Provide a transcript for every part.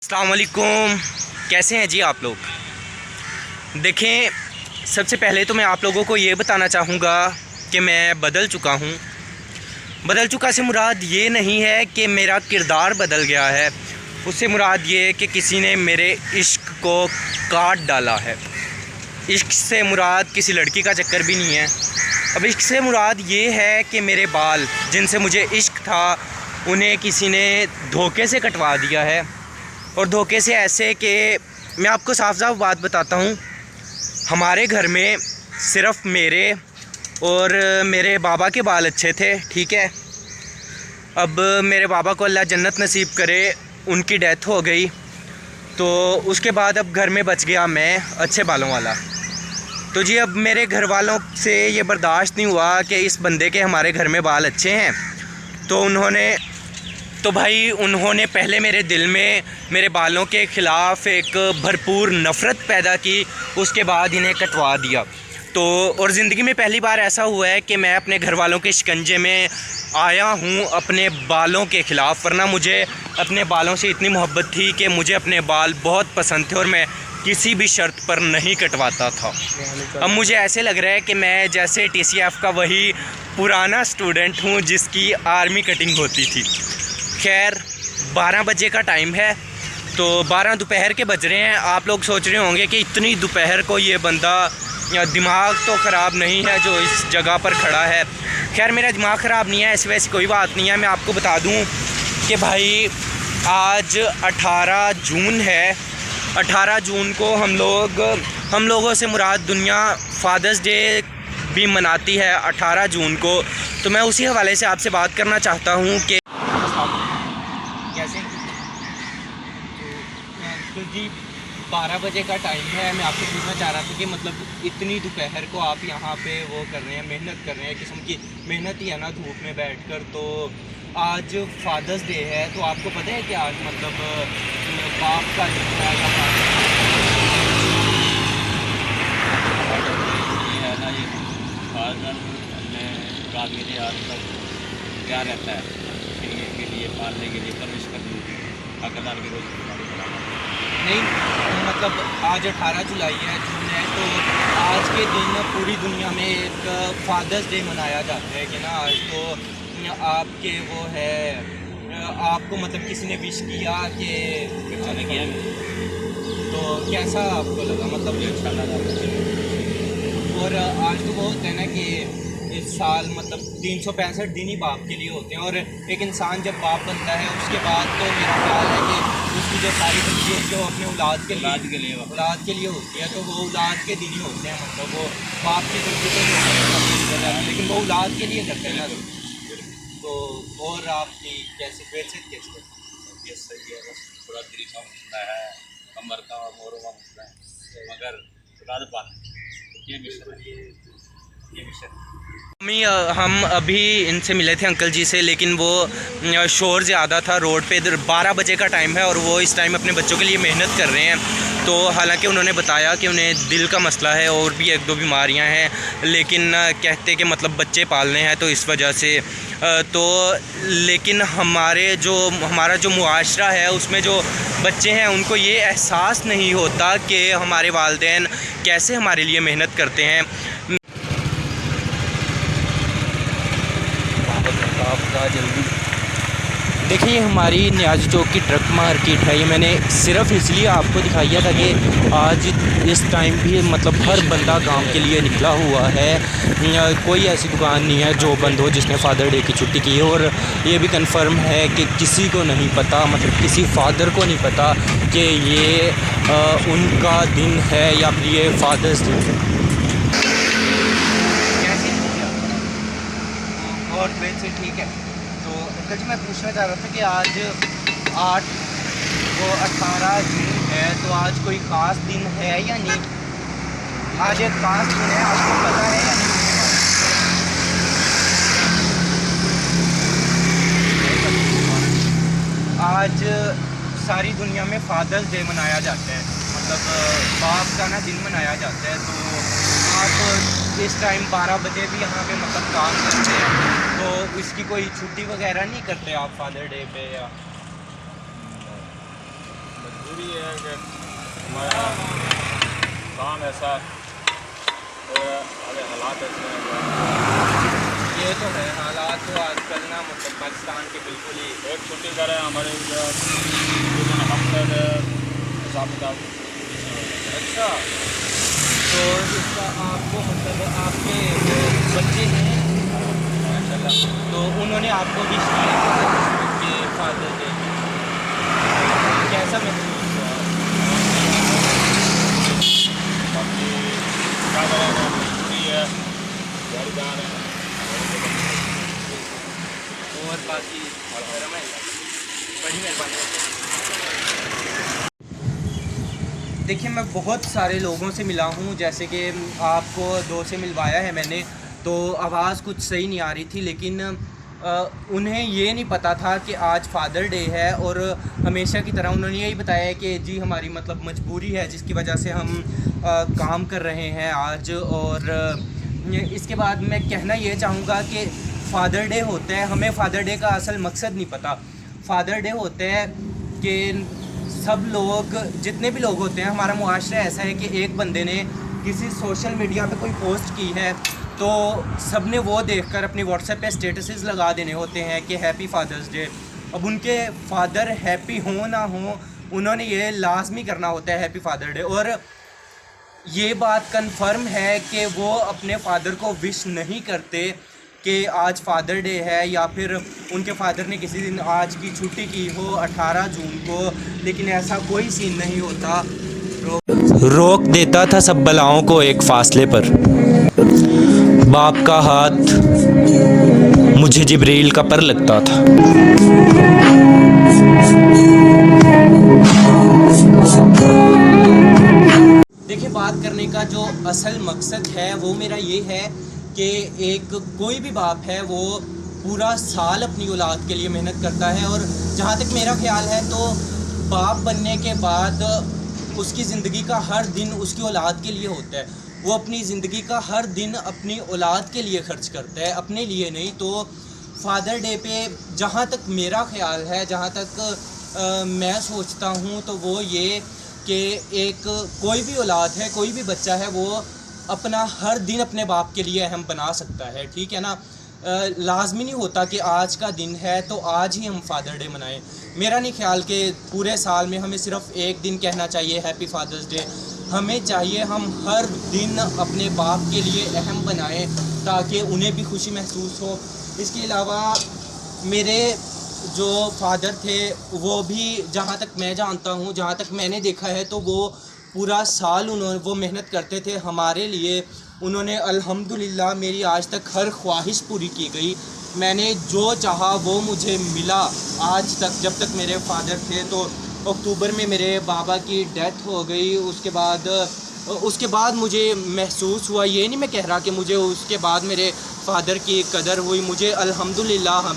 अस्सलाम वालेकुम, कैसे हैं जी आप लोग। देखें, सबसे पहले तो मैं आप लोगों को ये बताना चाहूँगा कि मैं बदल चुका हूँ। बदल चुका से मुराद ये नहीं है कि मेरा किरदार बदल गया है, उससे मुराद ये है कि किसी ने मेरे इश्क को काट डाला है। इश्क से मुराद किसी लड़की का चक्कर भी नहीं है। अब इश्क से मुराद ये है कि मेरे बाल जिनसे मुझे इश्क था उन्हें किसी ने धोखे से कटवा दिया है। और धोखे से ऐसे कि मैं आपको साफ साफ बात बताता हूँ, हमारे घर में सिर्फ़ मेरे और मेरे बाबा के बाल अच्छे थे, ठीक है। अब मेरे बाबा को अल्लाह जन्नत नसीब करे, उनकी डेथ हो गई, तो उसके बाद अब घर में बच गया मैं अच्छे बालों वाला। तो जी अब मेरे घर वालों से ये बर्दाश्त नहीं हुआ कि इस बंदे के हमारे घर में बाल अच्छे हैं, तो उन्होंने पहले मेरे दिल में मेरे बालों के ख़िलाफ़ एक भरपूर नफ़रत पैदा की, उसके बाद इन्हें कटवा दिया। तो और ज़िंदगी में पहली बार ऐसा हुआ है कि मैं अपने घर वालों के शिकंजे में आया हूँ अपने बालों के ख़िलाफ़, वरना मुझे अपने बालों से इतनी मोहब्बत थी कि मुझे अपने बाल बहुत पसंद थे और मैं किसी भी शर्त पर नहीं कटवाता था। अब मुझे ऐसे लग रहा है कि मैं जैसे TCF का वही पुराना स्टूडेंट हूँ जिसकी आर्मी कटिंग होती थी। खैर 12 बजे का टाइम है, तो 12 दोपहर के बज रहे हैं। आप लोग सोच रहे होंगे कि इतनी दोपहर को ये बंदा दिमाग तो ख़राब नहीं है जो इस जगह पर खड़ा है। खैर मेरा दिमाग ख़राब नहीं है, ऐसी वैसी कोई बात नहीं है। मैं आपको बता दूं कि भाई आज 18 जून है। 18 जून को हम लोगों से मुराद दुनिया फादर्स डे भी मनाती है 18 जून को। तो मैं उसी हवाले से आपसे बात करना चाहता हूँ कि कैसे तो जी 12 बजे का टाइम है। मैं आपको पूछना चाह रहा था कि मतलब इतनी दोपहर को आप यहाँ पे वो कर रहे हैं, मेहनत कर रहे हैं, किस्म की मेहनत ही है ना धूप में बैठकर। तो आज फादर्स डे है, तो आपको पता है कि आज मतलब बाप का दिन है या फादर ने आदमी ने आज तक क्या रहता है के लिए पालने के लिए परवरिश करनी, हकदार के रोज़ नहीं, मतलब आज 18 जुलाई है, जून है, तो आज के दिन पूरी दुनिया में एक फादर्स डे मनाया जाता है कि ना आज तो आपके वो है आपको मतलब किसी ने विश किया कि मैंने किया, तो कैसा आपको लगा? मतलब अच्छा लगा। और आज तो वो होता है ना कि इस साल मतलब 365 दिन ही बाप के लिए होते हैं, और एक इंसान जब बाप बनता है उसके बाद तो मेरा ख्याल है कि उसकी जो सारी तकलीफ जो अपने औलाद के लिए होती है, तो वो औलाद के दिन ही होते हैं। मतलब वो बाप की तकलीफ लेकिन वो औलाद के लिए करते हैं ना। तो और आपकी कैसे कैसे सही है, बस थोड़ा दिल का मसला है, कमर का और मोरों का मसला है, मगर रात बात ये मिशन हम अभी इनसे मिले थे अंकल जी से, लेकिन वो शोर ज़्यादा था रोड पे। 12 बजे का टाइम है और वो इस टाइम अपने बच्चों के लिए मेहनत कर रहे हैं। तो हालांकि उन्होंने बताया कि उन्हें दिल का मसला है और भी 1-2 बीमारियां हैं, लेकिन कहते कि मतलब बच्चे पालने हैं तो इस वजह से तो लेकिन हमारा जो मुआशरा है उसमें जो बच्चे हैं उनको ये एहसास नहीं होता कि हमारे वालिदैन कैसे हमारे लिए मेहनत करते हैं। जल्दी देखिए, हमारी न्याज़ चौक की ट्रक मार्केट है। ये मैंने सिर्फ इसलिए आपको दिखाया था कि आज इस टाइम भी मतलब हर बंदा काम के लिए निकला हुआ है। कोई ऐसी दुकान नहीं है जो बंद हो जिसने फादर डे की छुट्टी की है। और ये भी कंफर्म है कि किसी को नहीं पता, मतलब किसी फादर को नहीं पता कि ये उनका दिन है या फिर ये फादर्स डे है। और वैसे ठीक है। तो अंकल जी मैं पूछना चाह रहा था कि आज 18 जून है, तो आज कोई ख़ास दिन है या नहीं? आज एक ख़ास दिन है, आपको पता है या नहीं? आज सारी दुनिया में फादर्स डे मनाया जाता है, मतलब बाप का ना दिन मनाया जाता है। तो आप इस टाइम 12 बजे भी यहाँ पे मतलब काम करते हैं, तो इसकी कोई छुट्टी वगैरह नहीं करते आप फादर डे पे? या मजबूरी है कि हमारा काम ऐसा और अगर हालात ऐसे हैं। ये तो है, हालात तो आजकल ना मतलब पाकिस्तान के बिल्कुल ही एक छुट्टी करें हमारे मकसद हिसाब किताब। अच्छा, तो इसका आपको मतलब आपके जो बच्चे हैं माशाल्लाह, तो उन्होंने आपको विश किया कि फादर डे, कैसा महसूस हुआ? बाकी क्या करें, मजबूरी है, घर जा रहे हैं और बाकी बड़ी मेहरबानी। देखिए, मैं बहुत सारे लोगों से मिला हूँ, जैसे कि आपको 2 से मिलवाया है मैंने, तो आवाज़ कुछ सही नहीं आ रही थी, लेकिन उन्हें ये नहीं पता था कि आज फादर डे है। और हमेशा की तरह उन्होंने यही बताया है कि जी हमारी मतलब मजबूरी है जिसकी वजह से हम काम कर रहे हैं आज। और इसके बाद मैं कहना ये चाहूँगा कि फ़ादर डे होता है, हमें फ़ादर डे का असल मकसद नहीं पता। फ़ादर डे होता है कि सब लोग, जितने भी लोग होते हैं, हमारा मुआशरा ऐसा है कि एक बंदे ने किसी सोशल मीडिया पे कोई पोस्ट की है तो सब ने वो देखकर अपनी व्हाट्सएप पे स्टेटसेस लगा देने होते हैं कि हैप्पी फादर्स डे। अब उनके फादर हैप्पी हों ना हो, उन्होंने ये लाजमी करना होता है हैप्पी फादर डे। और ये बात कंफर्म है कि वो अपने फादर को विश नहीं करते कि आज फादर डे है, या फिर उनके फादर ने किसी दिन आज की छुट्टी की हो 18 जून को, लेकिन ऐसा कोई सीन नहीं होता। रोक देता था सब बलाओं को एक फासले पर, बाप का हाथ मुझे जिब्रील का पर लगता था। देखिए, बात करने का जो असल मकसद है वो मेरा ये है कि एक कोई भी बाप है वो पूरा साल अपनी औलाद के लिए मेहनत करता है, और जहाँ तक मेरा ख्याल है तो बाप बनने के बाद उसकी ज़िंदगी का हर दिन उसकी औलाद के लिए होता है। वो अपनी ज़िंदगी का हर दिन अपनी औलाद के लिए खर्च करता है, अपने लिए नहीं। तो फादर डे पे जहाँ तक मेरा ख्याल है, जहाँ तक मैं सोचता हूँ, तो वो ये कि एक कोई भी औलाद है, कोई भी बच्चा है, वो अपना हर दिन अपने बाप के लिए अहम बना सकता है, ठीक है ना। लाजमी नहीं होता कि आज का दिन है तो आज ही हम फादर डे मनाएं। मेरा नहीं ख्याल कि पूरे साल में हमें सिर्फ एक दिन कहना चाहिए हैप्पी फादर्स डे। हमें चाहिए हम हर दिन अपने बाप के लिए अहम बनाएं ताकि उन्हें भी खुशी महसूस हो। इसके अलावा मेरे जो फादर थे वो भी, जहाँ तक मैं जानता हूँ, जहाँ तक मैंने देखा है, तो वो पूरा साल वो मेहनत करते थे हमारे लिए। उन्होंने अल्हम्दुलिल्लाह मेरी आज तक हर ख्वाहिश पूरी की गई। मैंने जो चाहा वो मुझे मिला आज तक, जब तक मेरे फादर थे। तो अक्टूबर में मेरे बाबा की डेथ हो गई। उसके बाद मुझे महसूस हुआ, ये नहीं मैं कह रहा कि मुझे उसके बाद मेरे फ़ादर की कदर हुई। मुझे अल्हम्दुलिल्लाह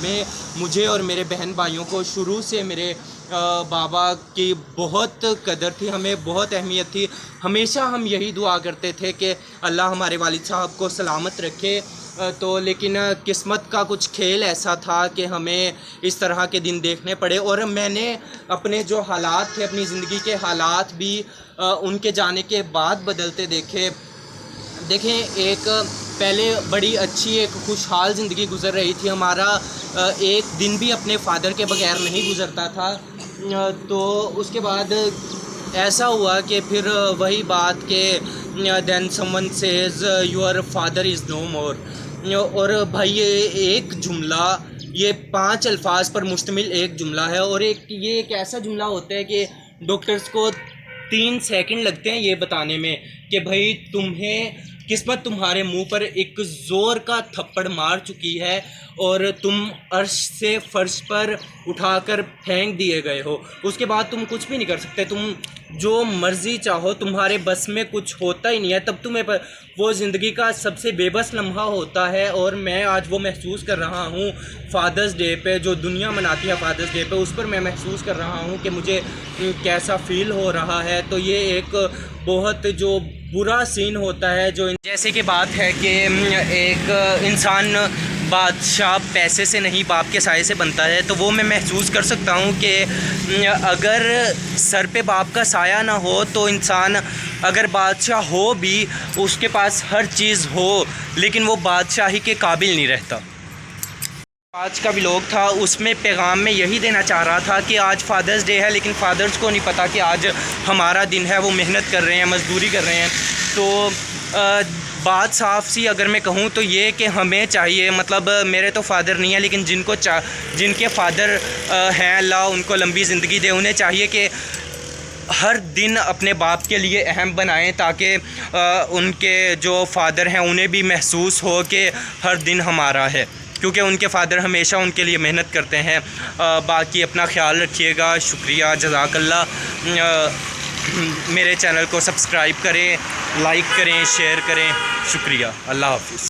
मुझे और मेरे बहन भाइयों को शुरू से मेरे बाबा की बहुत कदर थी, हमें बहुत अहमियत थी। हमेशा हम यही दुआ करते थे कि अल्लाह हमारे वालिद साहब को सलामत रखे। तो लेकिन किस्मत का कुछ खेल ऐसा था कि हमें इस तरह के दिन देखने पड़े। और मैंने अपने जो हालात थे, अपनी ज़िंदगी के हालात भी उनके जाने के बाद बदलते देखे। देखें, एक पहले बड़ी अच्छी एक खुशहाल ज़िंदगी गुजर रही थी। हमारा एक दिन भी अपने फादर के बगैर नहीं गुजरता था। तो उसके बाद ऐसा हुआ कि फिर वही बात कि then someone says your father is no more. और भाई ये एक जुमला, ये 5 अल्फाज पर मुश्तमिल एक जुमला है। और ये एक ऐसा जुमला होता है कि डॉक्टर्स को 3 सेकंड लगते हैं ये बताने में कि भाई तुम्हें किस्मत तुम्हारे मुंह पर एक ज़ोर का थप्पड़ मार चुकी है और तुम अर्श से फर्श पर उठाकर फेंक दिए गए हो। उसके बाद तुम कुछ भी नहीं कर सकते, तुम जो मर्ज़ी चाहो, तुम्हारे बस में कुछ होता ही नहीं है। तब तुम्हें वो ज़िंदगी का सबसे बेबस लम्हा होता है। और मैं आज वो महसूस कर रहा हूँ फ़ादर्स डे पे, जो दुनिया मनाती है फ़ादर्स डे पे, उस पर मैं महसूस कर रहा हूँ कि मुझे कैसा फ़ील हो रहा है। तो ये एक बहुत जो बुरा सीन होता है, जो जैसे कि बात है कि एक इंसान बादशाह पैसे से नहीं बाप के साए से बनता है, तो वो मैं महसूस कर सकता हूँ कि अगर सर पे बाप का साया ना हो तो इंसान अगर बादशाह हो भी, उसके पास हर चीज़ हो, लेकिन वो बादशाही के काबिल नहीं रहता। आज का व्लॉग था, उसमें पैगाम में यही देना चाह रहा था कि आज फादर्स डे है, लेकिन फादर्स को नहीं पता कि आज हमारा दिन है। वो मेहनत कर रहे हैं, मजदूरी कर रहे हैं। तो बात साफ सी अगर मैं कहूँ तो ये कि हमें चाहिए, मतलब मेरे तो फादर नहीं है, लेकिन जिनके फादर हैं, अल्लाह उनको लंबी ज़िंदगी दे, उन्हें चाहिए कि हर दिन अपने बाप के लिए अहम बनाएं, ताकि उनके जो फादर हैं उन्हें भी महसूस हो कि हर दिन हमारा है, क्योंकि उनके फ़ादर हमेशा उनके लिए मेहनत करते हैं। बाकी अपना ख्याल रखिएगा। शुक्रिया, जज़ाकल्लाह। मेरे चैनल को सब्सक्राइब करें, लाइक करें, शेयर करें। शुक्रिया, अल्लाह हाफ़िज़।